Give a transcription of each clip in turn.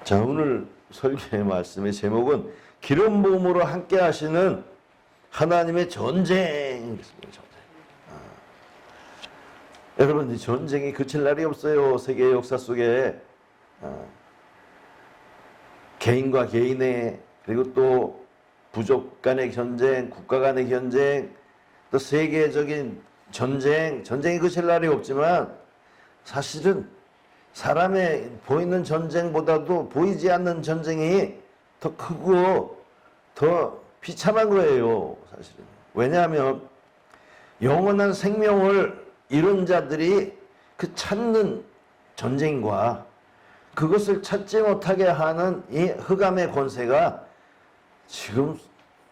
자, 오늘 설교의 말씀의 제목은 기름 부음으로 함께 하시는 하나님의 전쟁. 여러분, 이 전쟁이 그칠 날이 없어요. 세계 역사 속에 개인과 개인의, 그리고 또 부족 간의 전쟁, 국가 간의 전쟁, 또 세계적인 전쟁이 그칠 날이 없지만 사실은 사람의 보이는 전쟁보다도 보이지 않는 전쟁이 더 크고 더 비참한 거예요, 사실은. 왜냐하면 영원한 생명을 잃은 자들이 그 찾는 전쟁과 그것을 찾지 못하게 하는 이 흑암의 권세가 지금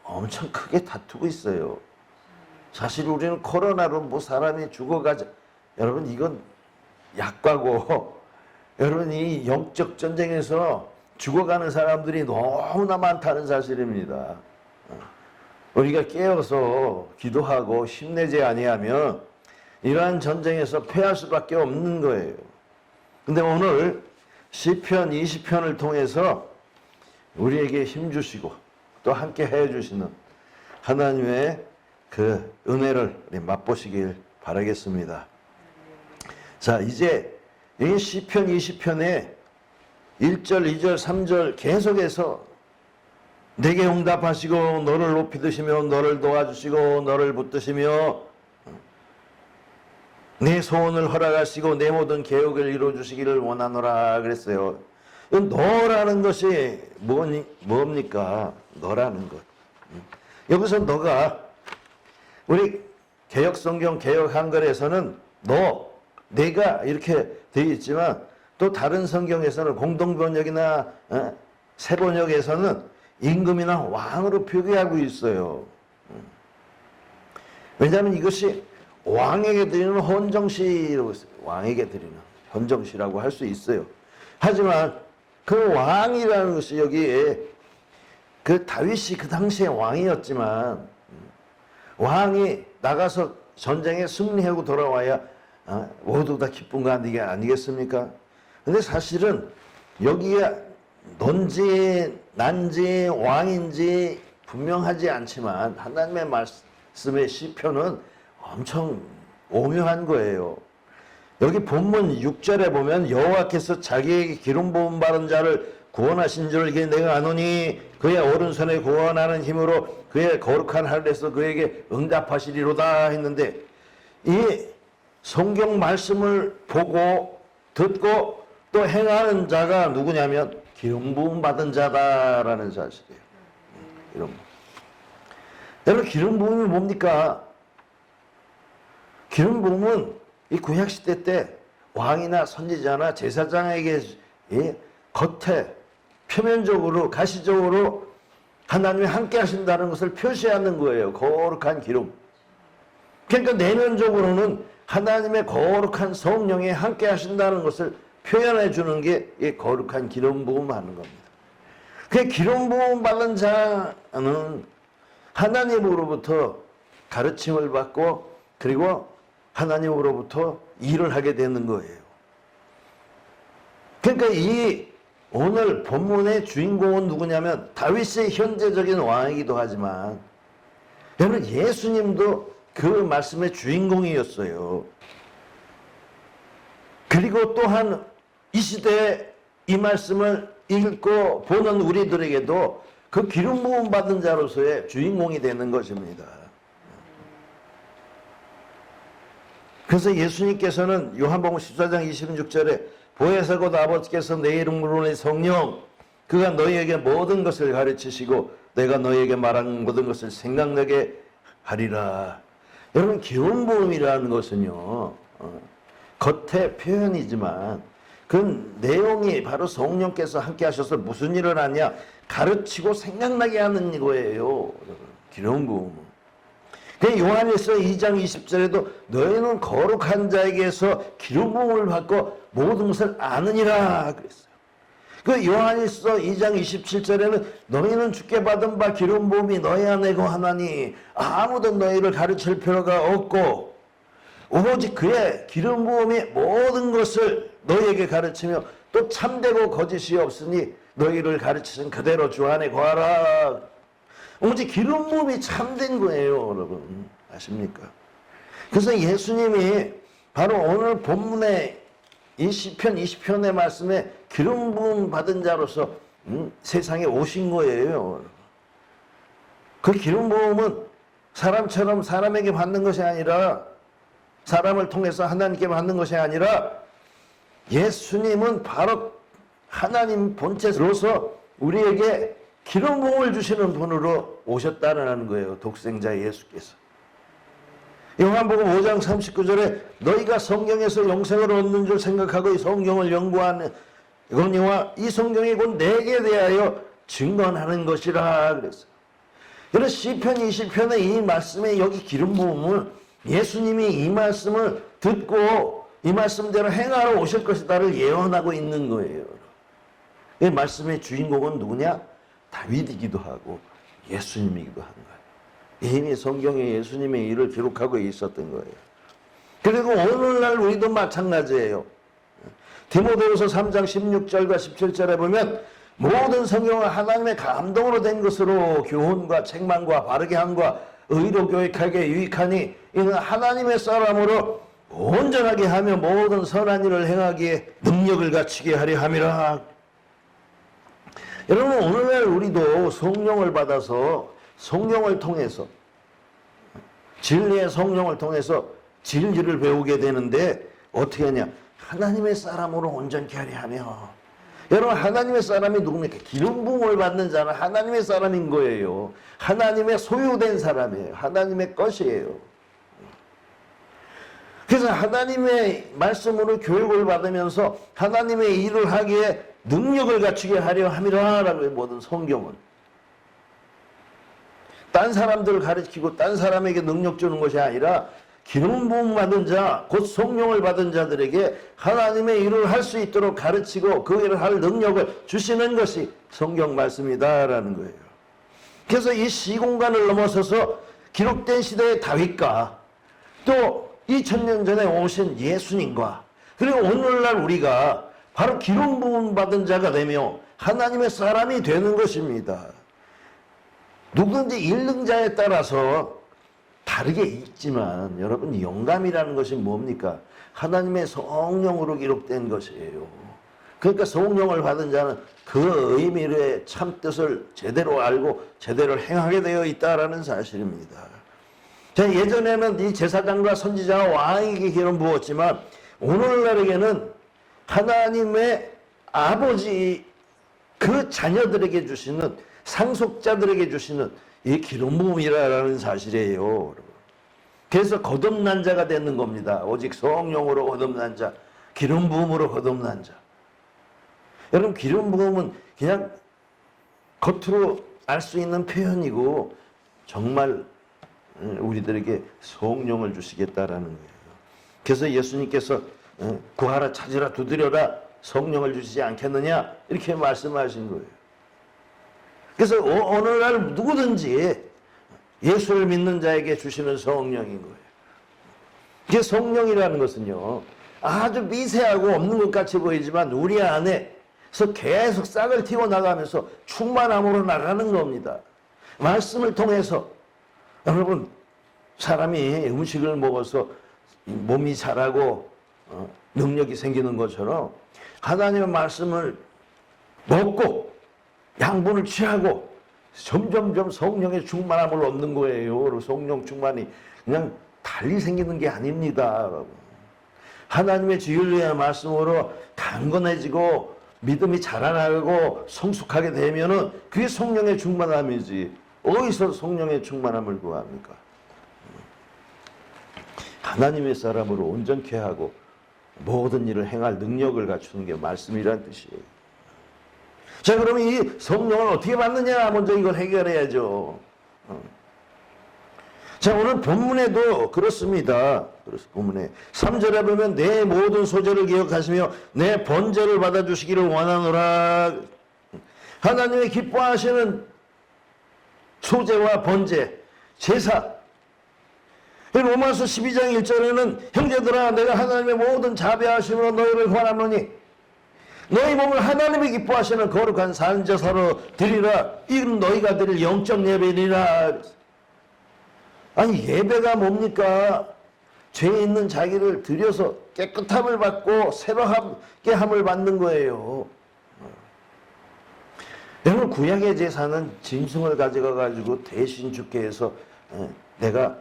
엄청 크게 다투고 있어요. 사실 우리는 코로나로 뭐 사람이 죽어가자. 여러분, 이건 약과고, 여러분, 이 영적 전쟁에서 죽어가는 사람들이 너무나 많다는 사실입니다. 우리가 깨어서 기도하고 힘내지 아니하면 이러한 전쟁에서 패할 수밖에 없는 거예요. 근데 오늘 시편 20편을 통해서 우리에게 힘주시고 또 함께 해주시는 하나님의 그 은혜를 맛보시길 바라겠습니다. 자, 이제 이 시편 20편에 1절, 2절, 3절 계속해서 내게 응답하시고 너를 높이 드시며 너를 도와주시고 너를 붙드시며 내 소원을 허락하시고 내 모든 계획을 이루어주시기를 원하노라 그랬어요. 너라는 것이 뭡니까? 너라는 것. 여기서 너가, 우리 개역성경 개역 한글에서는 내가 이렇게 되어 있지만 또 다른 성경에서는 공동번역이나 새번역에서는 임금이나 왕으로 표기하고 있어요. 왜냐하면 이것이 왕에게 드리는 헌정시라고 있어요. 왕에게 드리는 헌정시라고 할 수 있어요. 하지만 그 왕이라는 것이 여기에 그 다윗이 그 당시에 왕이었지만 왕이 나가서 전쟁에 승리하고 돌아와야 모두 다 기쁜 거 아니겠습니까? 근데 사실은 여기에 넌지 난지 왕인지 분명하지 않지만 하나님의 말씀의 시편은 엄청 오묘한 거예요. 여기 본문 6절에 보면 여호와께서 자기에게 기름 부음 받은 자를 구원하신 줄 내가 아노니 그의 오른손에 구원하는 힘으로 그의 거룩한 하늘에서 그에게 응답하시리로다 했는데, 이 성경 말씀을 보고 듣고 또 행하는 자가 누구냐면 기름 부음 받은 자다라는 사실이에요. 여러분, 기름 부음이 뭡니까? 기름 부음은 이 구약 시대 때 왕이나 선지자나 제사장에게 겉에 표면적으로 가시적으로 하나님이 함께 하신다는 것을 표시하는 거예요. 거룩한 기름. 그러니까 내면적으로는 하나님의 거룩한 성령이 함께 하신다는 것을 표현해 주는 게 이 거룩한 기름 부음 하는 겁니다. 그 기름 부음 받는 자는 하나님으로부터 가르침을 받고 그리고 하나님으로부터 일을 하게 되는 거예요. 그러니까 이 오늘 본문의 주인공은 누구냐면 다윗의 현재적인 왕이기도 하지만 여러분, 예수님도 그 말씀의 주인공이었어요. 그리고 또한 이 시대에 이 말씀을 읽고 보는 우리들에게도 그 기름 부음 받은 자로서의 주인공이 되는 것입니다. 그래서 예수님께서는 요한복음 14장 26절에 보혜사 곧 아버지께서 내 이름으로 내 성령 그가 너희에게 모든 것을 가르치시고 내가 너희에게 말한 모든 것을 생각나게 하리라. 여러분, 기름 부음이라는 것은요, 겉의 표현이지만 그 내용이 바로 성령께서 함께 하셔서 무슨 일을 하냐, 가르치고 생각나게 하는 거예요. 기름 부음은. 요한일서 2장 20절에도 너희는 거룩한 자에게서 기름 부음을 받고 모든 것을 아느니라 그랬어요. 그 요한일서 2장 27절에는 너희는 주께 받은 바 기름 부음이 너희 안에 거하나니 아무도 너희를 가르칠 필요가 없고 오직 그의 기름 부음이 모든 것을 너희에게 가르치며 또 참되고 거짓이 없으니 너희를 가르치신 그대로 주 안에 거하라. 오직 기름 부음이 참된 거예요, 여러분. 아십니까? 그래서 예수님이 바로 오늘 본문의 이 시편 20편의 말씀에 기름 부음 받은 자로서 세상에 오신 거예요. 그 기름 부음은 사람처럼 사람에게 받는 것이 아니라, 사람을 통해서 하나님께 받는 것이 아니라, 예수님은 바로 하나님 본체로서 우리에게 기름 부음을 주시는 분으로 오셨다는 거예요. 독생자 예수께서. 요한복음 5장 39절에 너희가 성경에서 영생을 얻는 줄 생각하고 이 성경을 연구하는 이거니와 이 성경이 곧 내게 대하여 증언하는 것이라 그랬어요. 그래서 시편 20편의 이 말씀에 여기 기름 부음을 예수님이 이 말씀을 듣고 이 말씀대로 행하러 오실 것이다를 예언하고 있는 거예요. 이 말씀의 주인공은 누구냐? 다윗이기도 하고 예수님이기도 한 거예요. 이미 성경에 예수님의 일을 기록하고 있었던 거예요. 그리고 오늘날 우리도 마찬가지예요. 디모데후서 3장 16절과 17절에 보면 모든 성경은 하나님의 감동으로 된 것으로 교훈과 책망과 바르게 함과 의로 교육하게 유익하니 이는 하나님의 사람으로 온전하게 하며 모든 선한 일을 행하기에 능력을 갖추게 하려 함이라. 여러분, 오늘날 우리도 성령을 받아서 성령을 통해서 진리의 성령을 통해서 진리를 배우게 되는데 어떻게 하냐? 하나님의 사람으로 온전케 하려 하며. 여러분, 하나님의 사람이 누굽니까? 기름 부음을 받는 자는 하나님의 사람인 거예요. 하나님의 소유된 사람이에요. 하나님의 것이에요. 그래서 하나님의 말씀으로 교육을 받으면서 하나님의 일을 하기에 능력을 갖추게 하려 함이라라고 모든 성경은. 딴 사람들을 가르치고 딴 사람에게 능력 주는 것이 아니라 기름 부음 받은 자, 곧 성령을 받은 자들에게 하나님의 일을 할 수 있도록 가르치고 그 일을 할 능력을 주시는 것이 성경 말씀이다라는 거예요. 그래서 이 시공간을 넘어서서 기록된 시대의 다윗과 또 2000년 전에 오신 예수님과 그리고 오늘날 우리가 바로 기름 부음 받은 자가 되며 하나님의 사람이 되는 것입니다. 누구든지 읽는 자에 따라서 다르게 읽지만 여러분, 영감이라는 것이 뭡니까? 하나님의 성령으로 기록된 것이에요. 그러니까 성령을 받은 자는 그 의미의 참뜻을 제대로 알고 제대로 행하게 되어 있다는 사실입니다. 자, 예전에는 이 제사장과 선지자와 왕에게 기름 부었지만 오늘날에게는 하나님의 아버지 그 자녀들에게 주시는, 상속자들에게 주시는 이 기름 부음이라는 사실이에요. 여러분. 그래서 거듭난 자가 되는 겁니다. 오직 성령으로 거듭난 자, 기름 부음으로 거듭난 자. 여러분, 기름 부음은 그냥 겉으로 알 수 있는 표현이고 정말 우리들에게 성령을 주시겠다라는 거예요. 그래서 예수님께서 구하라, 찾으라, 두드려라, 성령을 주시지 않겠느냐 이렇게 말씀하신 거예요. 그래서 오늘날 누구든지 예수를 믿는 자에게 주시는 성령인 거예요. 이게 성령이라는 것은요, 아주 미세하고 없는 것 같이 보이지만 우리 안에서 계속 싹을 틔워 나가면서 충만함으로 나가는 겁니다. 말씀을 통해서 여러분, 사람이 음식을 먹어서 몸이 자라고 능력이 생기는 것처럼 하나님의 말씀을 먹고 양분을 취하고 점점점 성령의 충만함을 얻는 거예요. 성령 충만이 그냥 달리 생기는 게 아닙니다. 하나님의 진리의 말씀으로 강건해지고 믿음이 자라나고 성숙하게 되면은 그게 성령의 충만함이지. 어디서 성령의 충만함을 구합니까? 하나님의 사람으로 온전케 하고 모든 일을 행할 능력을 갖추는 게 말씀이란 뜻이에요. 자, 그러면 이 성령을 어떻게 받느냐? 먼저 이걸 해결해야죠. 자, 오늘 본문에도 그렇습니다. 본문에 3절에 보면 내 모든 소재를 기억하시며 내 번제를 받아주시기를 원하노라. 하나님의 기뻐하시는 소재와 번제, 제사. 로마서 12장 1절에는 형제들아, 내가 하나님의 모든 자비하심으로 너희를 권하노니 너희 몸을 하나님이 기뻐하시는 거룩한 산제사로 드리라. 이는 너희가 드릴 영적 예배니라. 아니 예배가 뭡니까? 죄 있는 자기를 들여서 깨끗함을 받고 새롭게 함을 받는 거예요. 여러분 구약의 제사는 짐승을 가져가 가지고 대신 죽게 해서 내가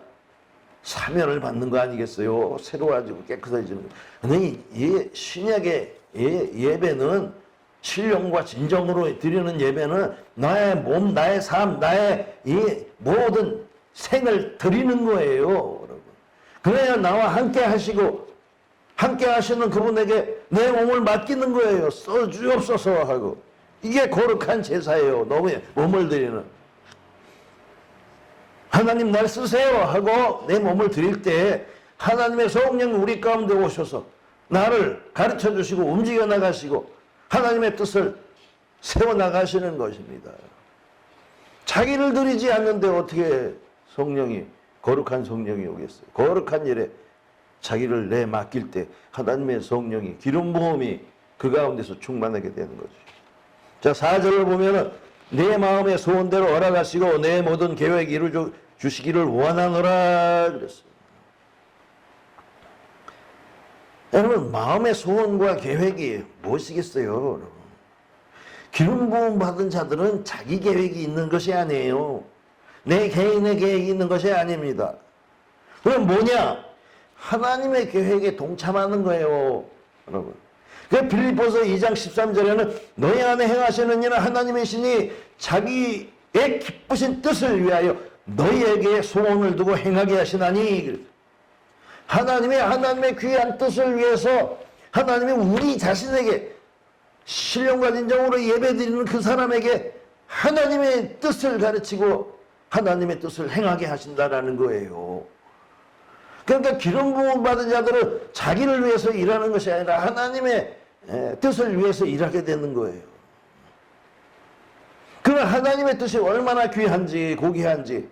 사면을 받는 거 아니겠어요? 새로워지고 깨끗해지는 거. 근데 신약의 예배는 신령과 진정으로 드리는 예배는 나의 몸, 나의 삶, 나의 이 모든 생을 드리는 거예요, 여러분. 그래야 나와 함께 하시고 함께 하시는 그분에게 내 몸을 맡기는 거예요. 써주옵소서 하고. 이게 거룩한 제사예요. 너의 몸을 드리는. 하나님 날 쓰세요 하고 내 몸을 드릴 때 하나님의 성령 우리 가운데 오셔서 나를 가르쳐 주시고 움직여 나가시고 하나님의 뜻을 세워 나가시는 것입니다. 자기를 드리지 않는데 어떻게 성령이 거룩한 성령이 오겠어요? 거룩한 일에 자기를 내 맡길 때 하나님의 성령이 기름 부음이 그 가운데서 충만하게 되는 거죠. 자, 4절을 보면은 내 마음의 소원대로 허락하시고 내 모든 계획 이루 주시기를 원하노라 그랬어요. 여러분 마음의 소원과 계획이 무엇이겠어요? 여러분? 기름 부음 받은 자들은 자기 계획이 있는 것이 아니에요. 내 개인의 계획이 있는 것이 아닙니다. 그럼 뭐냐? 하나님의 계획에 동참하는 거예요. 여러분. 그 빌립보서 2장 13절에는 너희 안에 행하시는 일은 하나님의 신이 자기의 기쁘신 뜻을 위하여 너희에게 소원을 두고 행하게 하시나니 하나님의 귀한 뜻을 위해서 하나님이 우리 자신에게 신령과 진정으로 예배드리는 그 사람에게 하나님의 뜻을 가르치고 하나님의 뜻을 행하게 하신다라는 거예요. 그러니까 기름 부음 받은 자들은 자기를 위해서 일하는 것이 아니라 하나님의 뜻을 위해서 일하게 되는 거예요. 그러나 하나님의 뜻이 얼마나 귀한지 고귀한지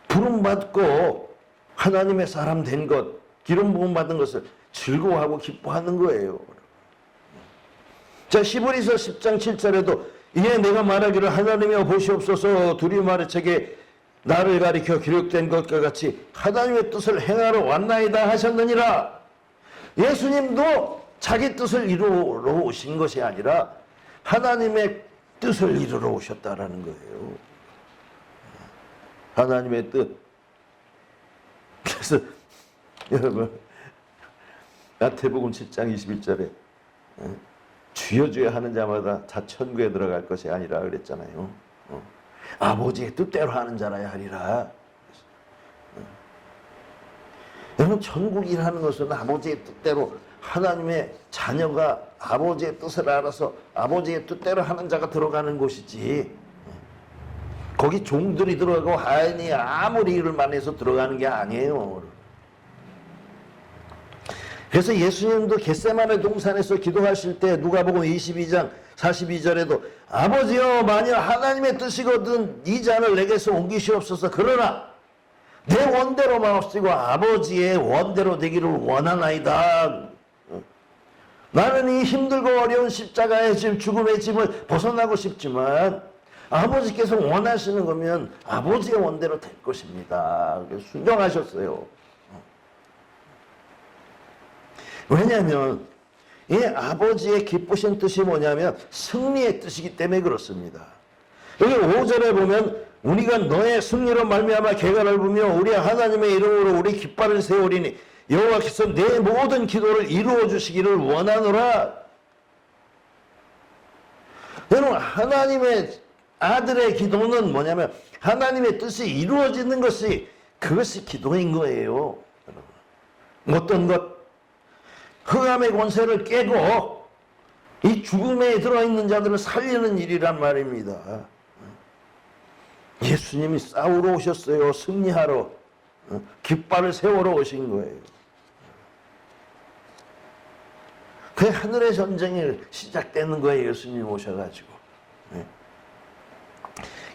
부름받고 하나님의 사람 된 것, 기름 부음 받은 것을 즐거워하고 기뻐하는 거예요. 자, 히브리서 10장 7절에도 이에 내가 말하기를 하나님이여 보시옵소서 두려움 아래 책에 나를 가리켜 기록된 것과 같이 하나님의 뜻을 행하러 왔나이다 하셨느니라. 예수님도 자기 뜻을 이루러 오신 것이 아니라 하나님의 뜻을 이루러 오셨다라는 거예요. 하나님의 뜻. 그래서 여러분 마태복음 7장 21절에 주여 주여 하는 자마다 다 천국에 들어갈 것이 아니라 그랬잖아요. 아버지의 뜻대로 하는 자라야 하리라. 여러분 천국이라는 것은 아버지의 뜻대로 하나님의 자녀가 아버지의 뜻을 알아서 아버지의 뜻대로 하는 자가 들어가는 곳이지 거기 종들이 들어가고 하인이 아무리 일을 많이 해서 들어가는 게 아니에요. 그래서 예수님도 겟세마네 동산에서 기도하실 때 누가복음 22장 42절에도 아버지여 만일 하나님의 뜻이거든 이 잔을 내게서 옮기시옵소서. 그러나 내 원대로 마옵시고 아버지의 원대로 되기를 원하나이다. 나는 이 힘들고 어려운 십자가의 짐, 죽음의 짐을 벗어나고 싶지만 아버지께서 원하시는 거면 아버지의 원대로 될 것입니다. 순종하셨어요. 왜냐하면 이 아버지의 기쁘신 뜻이 뭐냐면 승리의 뜻이기 때문에 그렇습니다. 여기 5절에 보면 우리가 너의 승리로 말미암아 개가를 부며 우리 하나님의 이름으로 우리 깃발을 세우리니 여호와께서 내 모든 기도를 이루어 주시기를 원하노라. 여러분 하나님의 아들의 기도는 뭐냐면 하나님의 뜻이 이루어지는 것이 그것이 기도인 거예요. 어떤 것 흑암의 권세를 깨고 이 죽음에 들어있는 자들을 살리는 일이란 말입니다. 예수님이 싸우러 오셨어요. 승리하러 깃발을 세우러 오신 거예요. 그 하늘의 전쟁이 시작되는 거예요. 예수님 오셔가지고.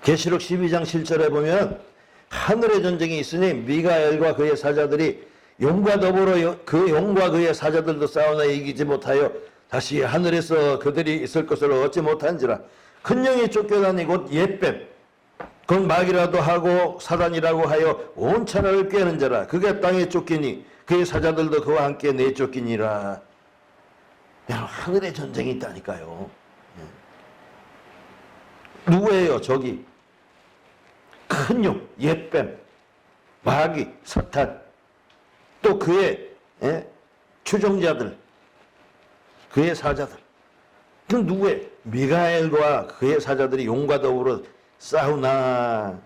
계시록 12장 7절에 보면 하늘의 전쟁이 있으니 미가엘과 그의 사자들이 용과 더불어 그 용과 그의 사자들도 싸우나 이기지 못하여 다시 하늘에서 그들이 있을 것을 얻지 못한지라. 큰 영이 쫓겨다니 곧 옛뱀 곧 마귀라도 하고 사단이라고 하여 온 천하를 꾀는 자라. 그가 땅에 쫓기니 그의 사자들도 그와 함께 내쫓기니라. 여러분, 하늘에 전쟁이 있다니까요. 누구예요? 저기 큰 용, 옛뱀, 마귀, 사탄, 또 그의 추종자들, 그의 사자들. 그럼 누구예요? 미가엘과 그의 사자들이 용과 더불어 싸우나.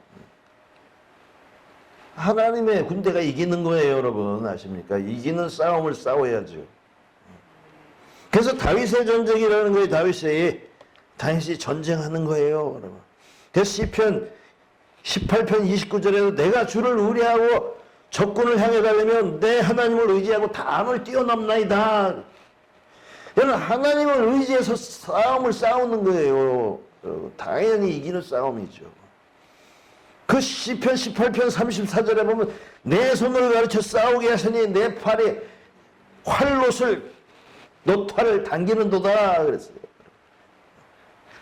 하나님의 군대가 이기는 거예요, 여러분. 아십니까? 이기는 싸움을 싸워야죠. 그래서 다윗의 전쟁이라는 거예요. 다윗이 전쟁하는 거예요, 여러분. 그래서 시편 18편 29절에도 내가 주를 의뢰하고 적군을 향해 가려면 내 하나님을 의지하고 담을 뛰어넘나이다. 여러분, 하나님을 의지해서 싸움을 싸우는 거예요. 당연히 이기는 싸움이죠. 그 시편 18편 34절에 보면 내 손을 가르쳐 싸우게 하시니 내 팔에 활롯을 노타를 당기는도다 그랬어요.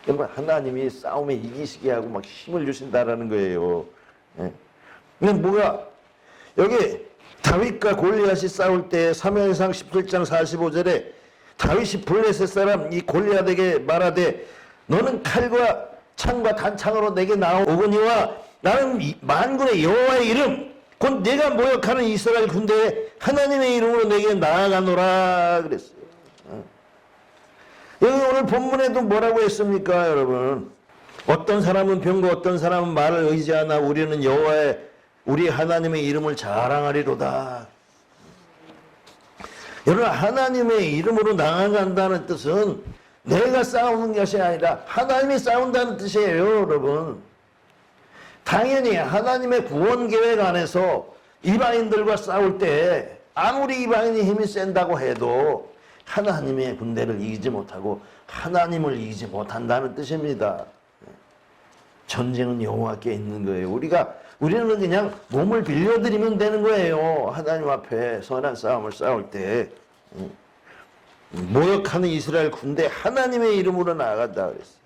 여러분, 하나님이 싸움에 이기시게 하고 막 힘을 주신다라는 거예요. 근데 뭐가 여기 다윗과 골리앗이 싸울 때 사무엘상 17장 45절에 다윗이 블레셋 사람 이 골리앗에게 말하되 너는 칼과 창과 단창으로 내게 나오거니와 나는 만군의 여호와의 이름 곧 내가 모욕하는 이스라엘 군대에 하나님의 이름으로 내게 나아가노라 그랬어요. 여기 오늘 본문에도 뭐라고 했습니까, 여러분? 어떤 사람은 병고 어떤 사람은 말을 의지하나 우리는 여호와의 우리 하나님의 이름을 자랑하리로다. 여러분, 하나님의 이름으로 나아간다는 뜻은 내가 싸우는 것이 아니라 하나님이 싸운다는 뜻이에요, 여러분. 당연히 하나님의 구원 계획 안에서 이방인들과 싸울 때 아무리 이방인이 힘이 센다고 해도 하나님의 군대를 이기지 못하고 하나님을 이기지 못한다는 뜻입니다. 전쟁은 여호와께 있는 거예요. 우리는 그냥 몸을 빌려드리면 되는 거예요. 하나님 앞에 선한 싸움을 싸울 때 모욕하는 이스라엘 군대 하나님의 이름으로 나아간다 그랬어요.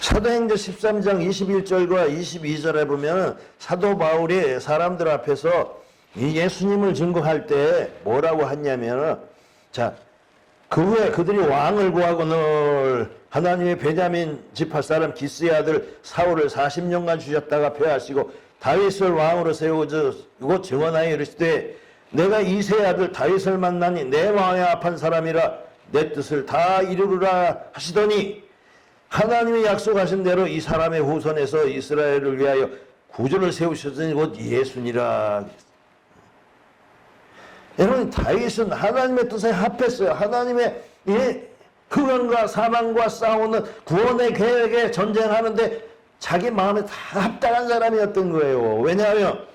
사도행전 13장 21절과 22절에 보면 사도 바울이 사람들 앞에서 이 예수님을 증거할 때 뭐라고 했냐면, 자, 그 후에 그들이 왕을 구하거늘 하나님의 베냐민 지파 사람 기스의 아들 사울을 40년간 주셨다가 폐하시고 다윗을 왕으로 세우고 증언하여 이르시되 내가 이새의 아들 다윗을 만나니 내 마음에 합한 사람이라 내 뜻을 다 이루리라 하시더니 하나님이 약속하신 대로 이 사람의 후손에서 이스라엘을 위하여 구주를 세우셨으니 곧 예수니라. 여러분, 다윗은 하나님의 뜻에 합했어요. 하나님의 구원과 사망과 싸우는 구원의 계획에 전쟁하는데 자기 마음에 다 합당한 사람이었던 거예요. 왜냐하면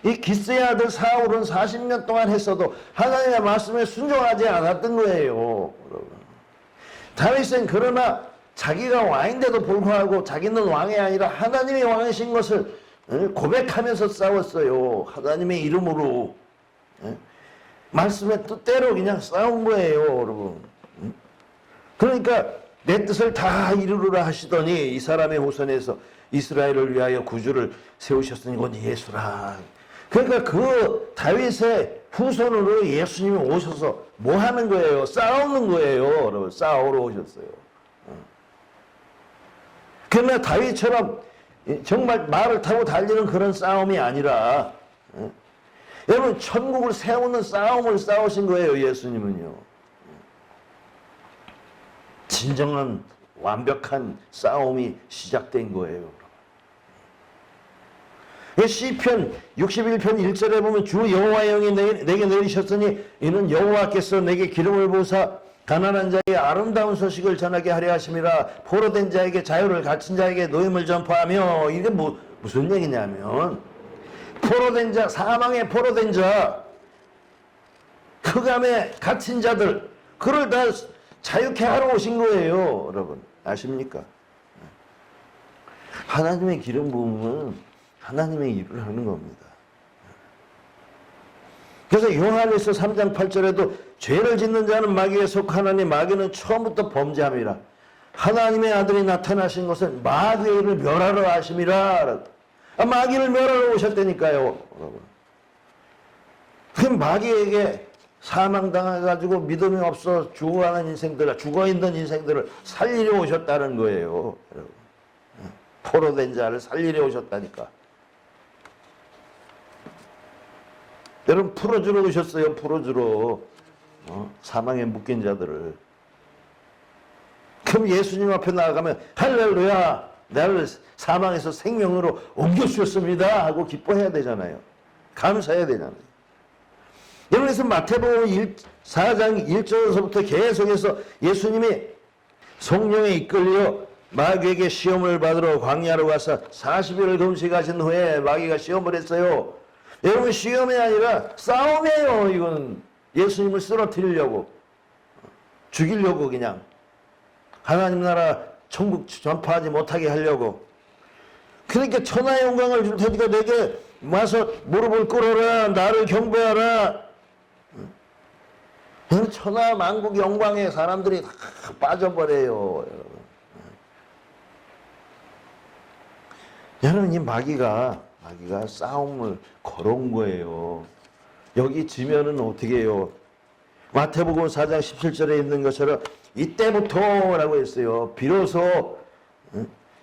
이 기스의 아들 사울은 40년 동안 했어도 하나님의 말씀에 순종하지 않았던 거예요. 다윗은 그러나 자기가 왕인데도 불구하고 자기는 왕이 아니라 하나님이 왕이신 것을 고백하면서 싸웠어요. 하나님의 이름으로. 말씀의 뜻대로 그냥 싸운 거예요, 여러분. 그러니까 내 뜻을 다 이루리라 하시더니 이 사람의 후손에서 이스라엘을 위하여 구주를 세우셨으니 곧 예수라. 그러니까 그 다윗의 후손으로 예수님이 오셔서 뭐 하는 거예요? 싸우는 거예요, 여러분. 싸우러 오셨어요. 그러나 다윗처럼 정말 말을 타고 달리는 그런 싸움이 아니라 여러분, 천국을 세우는 싸움을 싸우신 거예요, 예수님은요. 진정한 완벽한 싸움이 시작된 거예요. 시편 61편 1절에 보면 주 여호와의 영이 내게 내리셨으니 이는 여호와께서 내게 기름을 부으사 가난한 자에게 아름다운 소식을 전하게 하려 하심이라. 포로된 자에게 자유를 갇힌 자에게 노임을 전파하며. 이게 무슨 얘기냐면 포로된 자, 사망에 포로된 자, 흑암에 갇힌 자들, 그를 다 자유케 하러 오신 거예요, 여러분. 아십니까? 하나님의 기름 부음은 하나님의 일을 하는 겁니다. 그래서 요한일서 3장 8절에도 죄를 짓는 자는 마귀에 속하나니 마귀는 처음부터 범죄함이라. 하나님의 아들이 나타나신 것은 마귀의 일을 멸하러 하심이라. 마귀를 멸하러 오셨다니까요. 여러분. 그 마귀에게 사망당해가지고 믿음이 없어 죽어가는 인생들, 죽어있는 인생들을 살리려 오셨다는 거예요. 여러분. 포로된 자를 살리려 오셨다니까. 여러분 풀어주러 오셨어요. 풀어주러. 사망에 묶인 자들을. 그럼 예수님 앞에 나아가면 할렐루야, 나를 사망에서 생명으로 옮겨주셨습니다 하고 기뻐해야 되잖아요. 감사해야 되잖아요. 여러분, 그래서 마태복음 4장 1절에서부터 계속해서 예수님이 성령에 이끌려 마귀에게 시험을 받으러 광야로 가서 40일을 금식하신 후에 마귀가 시험을 했어요. 여러분, 시험이 아니라 싸움이에요. 이건 예수님을 쓰러뜨리려고, 죽이려고, 그냥 하나님 나라 천국 전파하지 못하게 하려고. 그러니까 천하의 영광을 줄 테니까 내게 와서 무릎을 꿇어라, 나를 경배하라. 천하 만국 영광에 사람들이 다 빠져버려요. 여러분, 이 마귀가 싸움을 걸어온 거예요. 여기 지면은 어떻게 해요? 마태복음 4장 17절에 있는 것처럼 이때부터라고 했어요. 비로소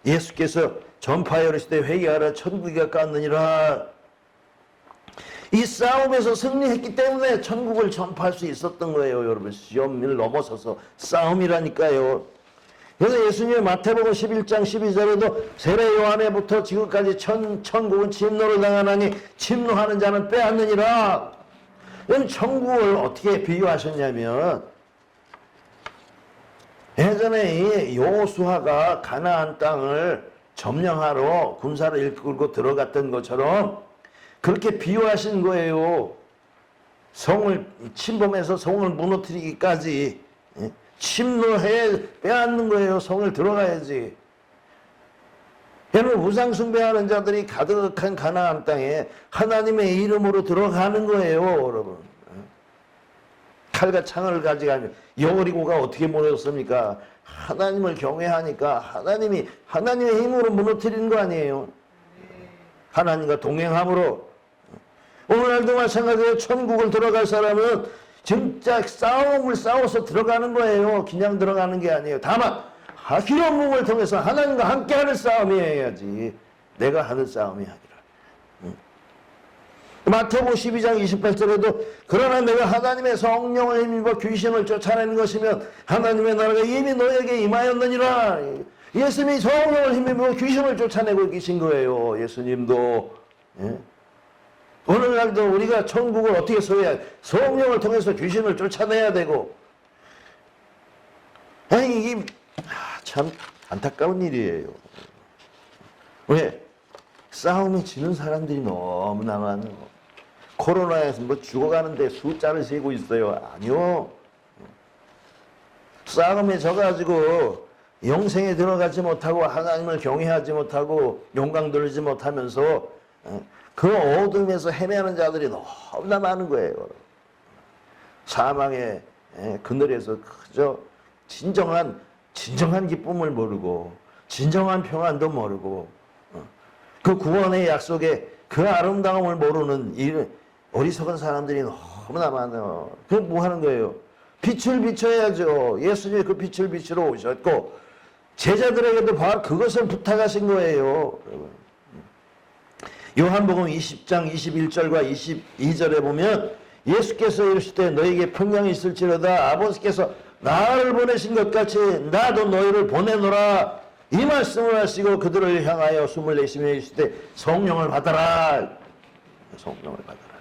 예수께서 전파하여 이르시되 회개하라 천국이 가까웠느니라. 이 싸움에서 승리했기 때문에 천국을 전파할 수 있었던 거예요. 여러분, 시험을 넘어서서 싸움이라니까요. 그래서 예수님의 마태복음 11장 12절에도 세례 요한에부터 지금까지 천국은 침노를 당하나니 침노하는 자는 빼앗느니라. 이건 천국을 어떻게 비유하셨냐면, 예전에 이 여호수아가 가나안 땅을 점령하러 군사를 이끌고 들어갔던 것처럼 그렇게 비유하신 거예요. 성을 침범해서 성을 무너뜨리기까지 침노해 빼앗는 거예요. 성을 들어가야지. 여러분, 우상 숭배하는 자들이 가득한 가나안 땅에 하나님의 이름으로 들어가는 거예요. 여러분, 칼과 창을 가져가며 여리고가 어떻게 무너졌습니까? 하나님을 경외하니까 하나님의 힘으로 무너뜨리는 거 아니에요. 하나님과 동행함으로. 오늘날도 마찬가지로 천국을 들어갈 사람은 진짜 싸움을 싸워서 들어가는 거예요. 그냥 들어가는 게 아니에요. 다만 기름 부음을 통해서 하나님과 함께하는 싸움이 해야지. 내가 하는 싸움이 아니라. 마태복음 12장 28절에도 그러나 내가 하나님의 성령을 힘입어 귀신을 쫓아내는 것이면 하나님의 나라가 이미 너에게 임하였느니라. 예수님이 성령을 힘입어 귀신을 쫓아내고 계신 거예요. 예수님도. 오늘날도 우리가 천국을 어떻게 소유해야 성령을 통해서 귀신을 쫓아내야 되고. 아니, 이게 참 안타까운 일이에요. 왜? 싸움에 지는 사람들이 너무나 많아요. 코로나에서 뭐 죽어가는데 숫자를 세고 있어요. 아니요. 싸움에 져가지고 영생에 들어가지 못하고 하나님을 경외하지 못하고 영광 돌리지 못하면서 그 어둠에서 헤매는 자들이 너무나 많은 거예요. 사망의 그늘에서 그저 진정한 기쁨을 모르고 진정한 평안도 모르고 그 구원의 약속의 그 아름다움을 모르는 이 어리석은 사람들이 너무나 많아요. 그 뭐 하는 거예요? 빛을 비춰야죠. 예수님이 그 빛을 비추러 오셨고 제자들에게도 바로 그것을 부탁하신 거예요. 요한복음 20장 21절과 22절에 보면 예수께서 이르실 때 너에게 평강이 있을지로다 아버지께서 나를 보내신 것 같이 나도 너희를 보내노라 이 말씀을 하시고 그들을 향하여 숨을 내쉬며 이르실 때 성령을 받아라. 성령을 받아라.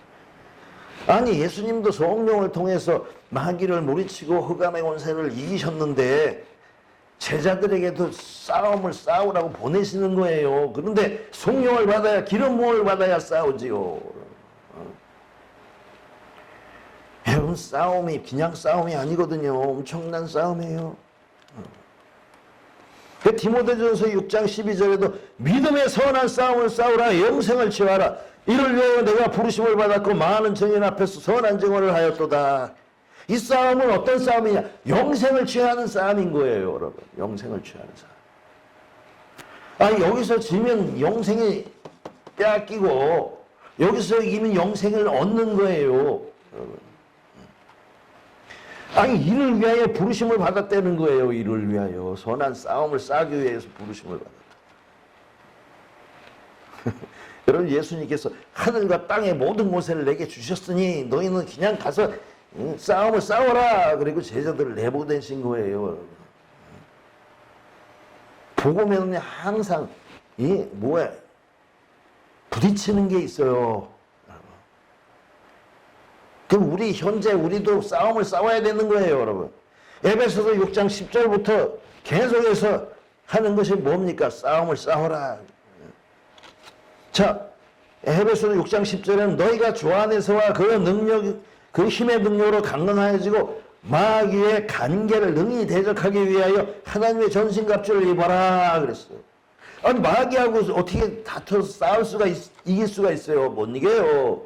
아니, 예수님도 성령을 통해서 마귀를 물리치고 흑암의 권세를 이기셨는데 제자들에게도 싸움을 싸우라고 보내시는 거예요. 그런데 성령을 받아야, 기름 부음을 받아야 싸우지요. 여러분, 싸움이 그냥 싸움이 아니거든요. 엄청난 싸움이에요. 그 디모데전서 6장 12절에도 믿음의 선한 싸움을 싸우라 영생을 취하라 이를 위하여 내가 부르심을 받았고 많은 증인 앞에서 선한 증언을 하였도다. 이 싸움은 어떤 싸움이냐? 영생을 취하는 싸움인 거예요, 여러분. 영생을 취하는 싸움. 여기서 지면 영생이 빼앗기고 여기서 이기면 영생을 얻는 거예요, 여러분. 이를 위하여 부르심을 받았다는 거예요. 이를 위하여 선한 싸움을 싸기 위해서 부르심을 받았다. 여러분, 예수님께서 하늘과 땅의 모든 모세를 내게 주셨으니 너희는 그냥 가서 싸움을 싸워라. 그리고 제자들을 내보내신 거예요. 복음에는 항상 부딪히는 게 있어요. 그럼 우리도 싸움을 싸워야 되는 거예요, 여러분. 에베소서 6장 10절부터 계속해서 하는 것이 뭡니까? 싸움을 싸워라. 자, 에베소서 6장 10절에는 너희가 주 안에서와 그 힘의 능력으로 강건하여지고 마귀의 간계를 능히 대적하기 위하여 하나님의 전신갑주를 입어라 그랬어요. 마귀하고 어떻게 다퉈서 이길 수가 있어요? 못 이겨요.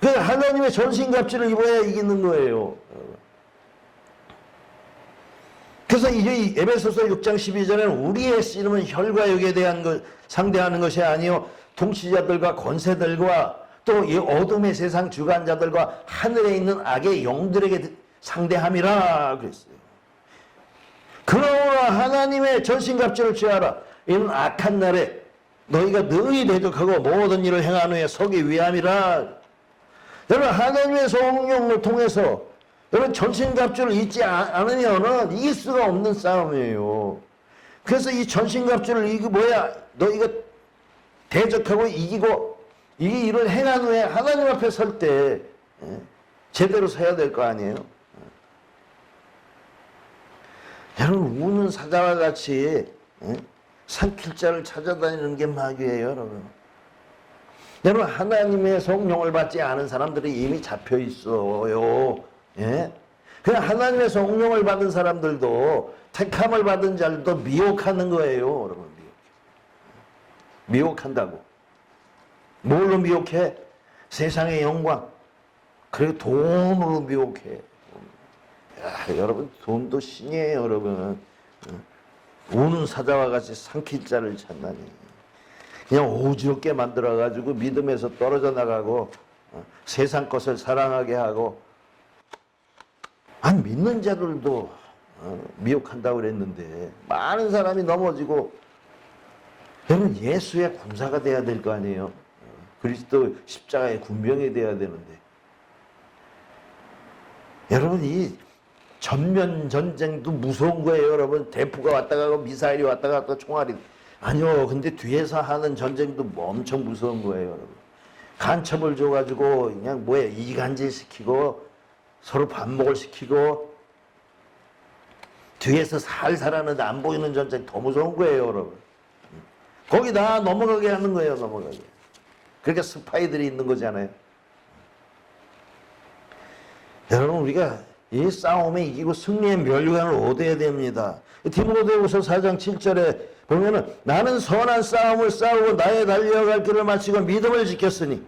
하나님의 전신갑주를 입어야 이기는 거예요. 그래서 이 에베소서 6장 12절에는 우리의 씨름은 혈과 육에 대한 상대하는 것이 아니요 통치자들과 권세들과 또 이 어둠의 세상 주관자들과 하늘에 있는 악의 영들에게 상대함이라 그랬어요. 그러나 하나님의 전신갑주를 취하라. 이는 악한 날에 너희가 능히 대적하고 모든 일을 행한 후에 서기 위함이라. 여러분, 하나님의 성령을 통해서 여러분 전신갑주를 잊지 않으면 이길 수가 없는 싸움이에요. 그래서 이 전신갑주를 너희가 대적하고 이기고 이 일을 행한 후에 하나님 앞에 설 때 제대로 서야 될 거 아니에요. 여러분, 우는 사자와 같이 삼킬 자를 찾아다니는 게 마귀예요, 여러분. 여러분, 하나님의 성령을 받지 않은 사람들이 이미 잡혀 있어요. 예? 그냥 하나님의 성령을 받은 사람들도 택함을 받은 자들도 미혹하는 거예요, 여러분. 미혹한다고. 뭘로 미혹해? 세상의 영광. 그리고 돈으로 미혹해. 여러분, 돈도 신이에요, 여러분. 우는 사자와 같이 삼킬 자를 찾나니. 그냥 오지럽게 만들어가지고 믿음에서 떨어져 나가고 세상 것을 사랑하게 하고 믿는 자들도 미혹한다고 그랬는데 많은 사람이 넘어지고 여러분, 예수의 군사가 돼야 될 거 아니에요. 그리스도 십자가의 군병이 돼야 되는데 여러분, 이 전면 전쟁도 무서운 거예요, 여러분. 대포가 왔다 가고 미사일이 왔다 갔다 총알이. 아니요. 근데 뒤에서 하는 전쟁도 엄청 무서운 거예요, 여러분. 간첩을 줘가지고 그냥 이간질 시키고 서로 반목을 시키고 뒤에서 살살 하는데 안 보이는 전쟁 더 무서운 거예요, 여러분. 거기 다 넘어가게 하는 거예요, 넘어가게. 그러니까 스파이들이 있는 거잖아요. 여러분, 우리가 이 싸움에 이기고 승리의 면류관을 얻어야 됩니다. 디모데후서 4장 7절에 보면은 나는 선한 싸움을 싸우고 나의 달려갈 길을 마치고 믿음을 지켰으니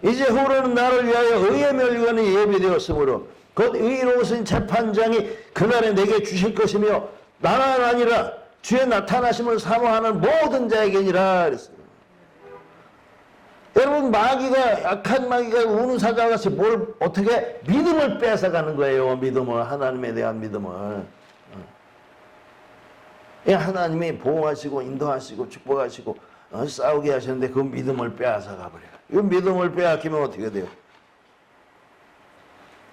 이제 후로는 나를 위하여 의의 면류관이 예비되었으므로 곧 의로우신 재판장이 그날에 내게 주실 것이며 나만 아니라 주의 나타나심을 사모하는 모든 자에게니라 그랬어요. 여러분, 악한 마귀가 우는 사자와 같이 어떻게 믿음을 뺏어가는 거예요. 믿음을, 하나님에 대한 믿음을. 하나님이 보호하시고 인도하시고 축복하시고 싸우게 하시는데 그 믿음을 빼앗아가 버려요. 이 믿음을 빼앗기면 어떻게 돼요?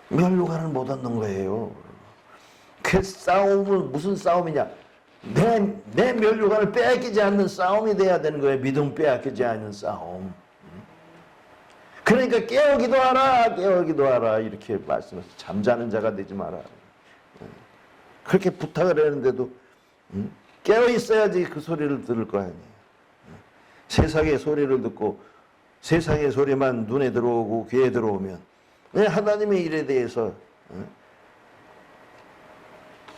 면류관을 못 얻는 거예요. 그 싸움은 무슨 싸움이냐? 내 면류관을 빼앗기지 않는 싸움이 돼야 되는 거예요. 믿음 빼앗기지 않는 싸움. 그러니까 깨어 기도하라 이렇게 말씀해서 잠자는 자가 되지 마라. 그렇게 부탁을 했는데도 깨어 있어야지 그 소리를 들을 거 아니에요. 세상의 소리를 듣고 세상의 소리만 눈에 들어오고 귀에 들어오면 하나님의 일에 대해서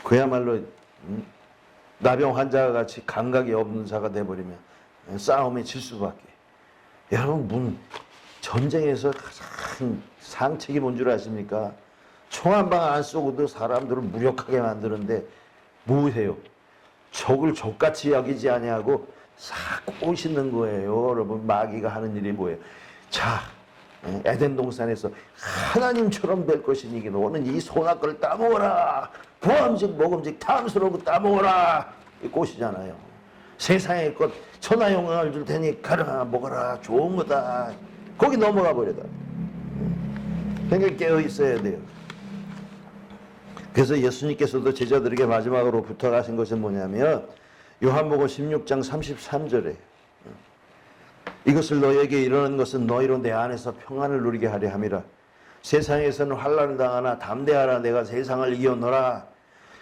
그야말로 나병 환자와 같이 감각이 없는 자가 돼버리면 싸움에 질 수밖에. 여러분, 전쟁에서 가장 상책이 뭔 줄 아십니까? 총 한 방 안 쏘고도 사람들을 무력하게 만드는데 뭐해요? 적을 적같이 여기지 아니하고 싹 꼬시는 거예요. 여러분, 마귀가 하는 일이 뭐예요? 자, 에덴 동산에서 하나님처럼 될 것이니 너는 이 소낙을 따먹어라. 부함직 먹음직 탐스러운 따먹어라. 이 꽃이잖아요. 세상의 것 천하영광을 줄 테니 가라 먹어라. 좋은 거다. 거기 넘어가 버려다. 그러니까 깨어 있어야 돼요. 그래서 예수님께서도 제자들에게 마지막으로 부탁하신 것은 뭐냐면 요한복음 16장 33절에 이것을 너희에게 이르는 것은 너희로 내 안에서 평안을 누리게 하려 함이라. 세상에서는 환난을 당하나 담대하라. 내가 세상을 이겨노라.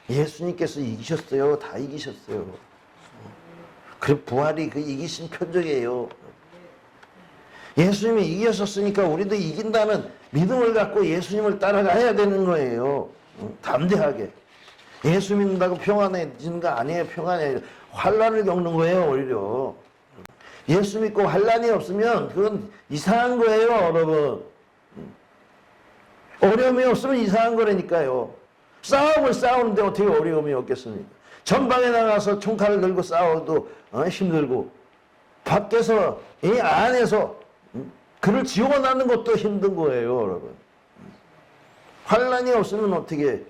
예수님께서 이기셨어요. 다 이기셨어요. 그 부활이 그 이기신 표적이에요. 예수님이 이기셨으니까 우리도 이긴다는 믿음을 갖고 예수님을 따라가야 되는 거예요. 담대하게. 예수 믿는다고 평안해지는 거 아니에요. 평안해. 환난을 겪는 거예요. 오히려. 예수 믿고 환난이 없으면 그건 이상한 거예요. 여러분. 어려움이 없으면 이상한 거라니까요. 싸움을 싸우는데 어떻게 어려움이 없겠습니까? 전방에 나가서 총칼을 들고 싸워도 힘들고 밖에서 이 안에서 그를 지원하는 것도 힘든 거예요. 여러분. 환난이 없으면 어떻게,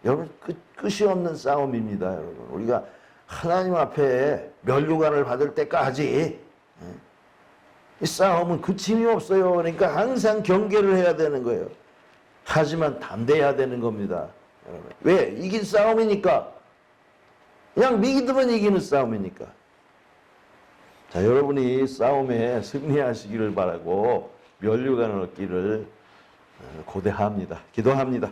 여러분, 끝이 없는 싸움입니다. 여러분. 우리가 하나님 앞에 면류관을 받을 때까지 이 싸움은 그침이 없어요. 그러니까 항상 경계를 해야 되는 거예요. 하지만 담대해야 되는 겁니다. 여러분. 왜? 이긴 싸움이니까. 그냥 믿으면 이기는 싸움이니까. 자, 여러분이 싸움에 승리하시기를 바라고 면류관을 얻기를 고대합니다. 기도합니다.